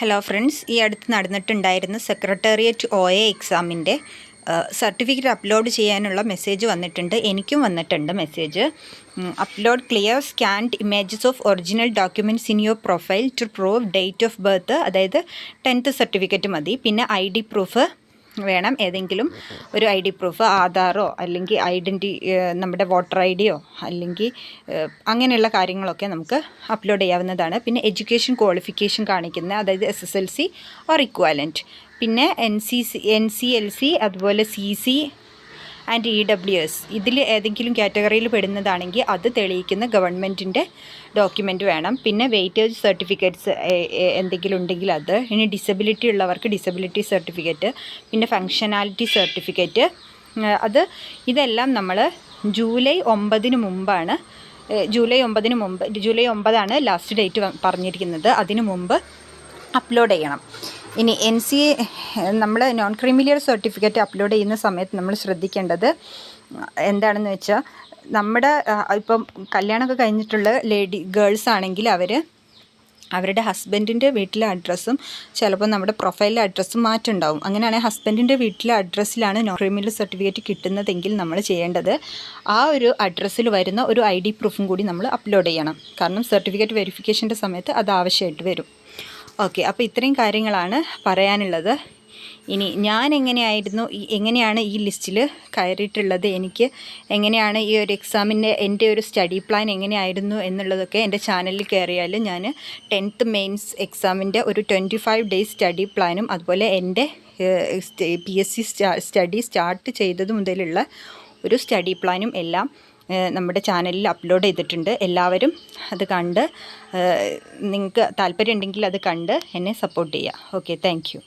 Hello friends, ഈ അടുത്ത് നടന്നിട്ടുണ്ടായിരുന്ന സെക്രട്ടേറിയറ്റ് OA എക്സാമിൻ്റെ സർട്ടിഫിക്കറ്റ് അപ്ലോഡ് ചെയ്യാനുള്ള മെസ്സേജ് വന്നിട്ടുണ്ട്. എനിക്കും വന്നിട്ടുണ്ട് message. Upload clear scanned images of original documents in your profile to prove date of birth, അതായത് 10th സർട്ടിഫിക്കറ്റ് മതി. പിന്നെ ID പ്രൂഫ് വേണം, ഏതെങ്കിലും ഒരു ID പ്രൂഫ്, ആധാറോ അല്ലെങ്കിൽ നമ്മുടെ വോട്ടർ IDയോ അല്ലെങ്കിൽ അങ്ങനെയുള്ള കാര്യങ്ങളൊക്കെ നമുക്ക് അപ്ലോഡ് ചെയ്യാവുന്നതാണ്. പിന്നെ എഡ്യൂക്കേഷൻ ക്വാളിഫിക്കേഷൻ കാണിക്കുന്ന, അതായത് SSLC ഓർ ഇക്വാലൻറ്റ്. പിന്നെ NCLC അതുപോലെ CC ആൻഡ് EWS ഇതിൽ ഏതെങ്കിലും കാറ്റഗറിയിൽ പെടുന്നതാണെങ്കിൽ അത് തെളിയിക്കുന്ന ഗവൺമെൻറ്റിൻ്റെ ഡോക്യുമെൻറ്റ് വേണം. പിന്നെ വെയിറ്റേജ് സർട്ടിഫിക്കറ്റ്സ് എന്തെങ്കിലും ഉണ്ടെങ്കിൽ അത്. ഇനി ഡിസബിലിറ്റി ഉള്ളവർക്ക് ഡിസബിലിറ്റി സർട്ടിഫിക്കറ്റ്, പിന്നെ ഫങ്ഷനാലിറ്റി സർട്ടിഫിക്കറ്റ്. ഇതെല്ലാം നമ്മൾ ജൂലൈ 9 മുമ്പാണ്. ജൂലൈ 9 ലാസ്റ്റ് ഡേറ്റ് പറഞ്ഞിരിക്കുന്നത്. അതിനു മുമ്പ് അപ്ലോഡ് ചെയ്യണം. ഇനി നമ്മൾ നോൺ ക്രീമിലിയർ സർട്ടിഫിക്കറ്റ് അപ്ലോഡ് ചെയ്യുന്ന സമയത്ത് നമ്മൾ ശ്രദ്ധിക്കേണ്ടത് എന്താണെന്ന് വെച്ചാൽ, നമ്മുടെ ഇപ്പം കല്യാണമൊക്കെ കഴിഞ്ഞിട്ടുള്ള ഗേൾസ് ആണെങ്കിൽ അവരുടെ ഹസ്ബൻഡിൻ്റെ വീട്ടിലെ അഡ്രസ്സും ചിലപ്പോൾ നമ്മുടെ പ്രൊഫൈലിലെ അഡ്രസ്സും മാറ്റുണ്ടാവും. അങ്ങനെയാണെങ്കിൽ ഹസ്ബൻഡിൻ്റെ വീട്ടിലെ അഡ്രസ്സിലാണ് നോൺ ക്രീമിലിയർ സർട്ടിഫിക്കറ്റ് കിട്ടുന്നതെങ്കിൽ നമ്മൾ ചെയ്യേണ്ടത് ആ ഒരു അഡ്രസ്സിൽ വരുന്ന ഒരു ID പ്രൂഫും കൂടി നമ്മൾ അപ്ലോഡ് ചെയ്യണം. കാരണം സർട്ടിഫിക്കറ്റ് വെരിഫിക്കേഷൻ്റെ സമയത്ത് അത് ആവശ്യമായിട്ട് വരും. ഓക്കെ, അപ്പോൾ ഇത്രയും കാര്യങ്ങളാണ് പറയാനുള്ളത്. ഇനി ഞാൻ എങ്ങനെയാണ് ഈ ലിസ്റ്റിൽ കയറിയിട്ടുള്ളത്, എനിക്ക് എങ്ങനെയാണ് ഈ ഒരു എക്സാമിൻ്റെ എൻ്റെ ഒരു സ്റ്റഡി പ്ലാൻ എങ്ങനെയായിരുന്നു എന്നുള്ളതൊക്കെ എൻ്റെ ചാനലിൽ കയറിയാൽ ഞാൻ 10th മെയിൻസ് എക്സാമിൻ്റെ ഒരു 25 ഡേയ്സ് സ്റ്റഡി പ്ലാനും അതുപോലെ എൻ്റെ PSC സ്റ്റഡി സ്റ്റാർട്ട് ചെയ്തത് മുതലുള്ള ഒരു സ്റ്റഡി പ്ലാനും എല്ലാം നമ്മുടെ ചാനലിൽ അപ്ലോഡ് ചെയ്തിട്ടുണ്ട്. എല്ലാവരും അത് കണ്ട്, നിങ്ങൾക്ക് താല്പര്യം ഉണ്ടെങ്കിൽ അത് കണ്ട് എന്നെ സപ്പോർട്ട് ചെയ്യുക. Okay, thank you.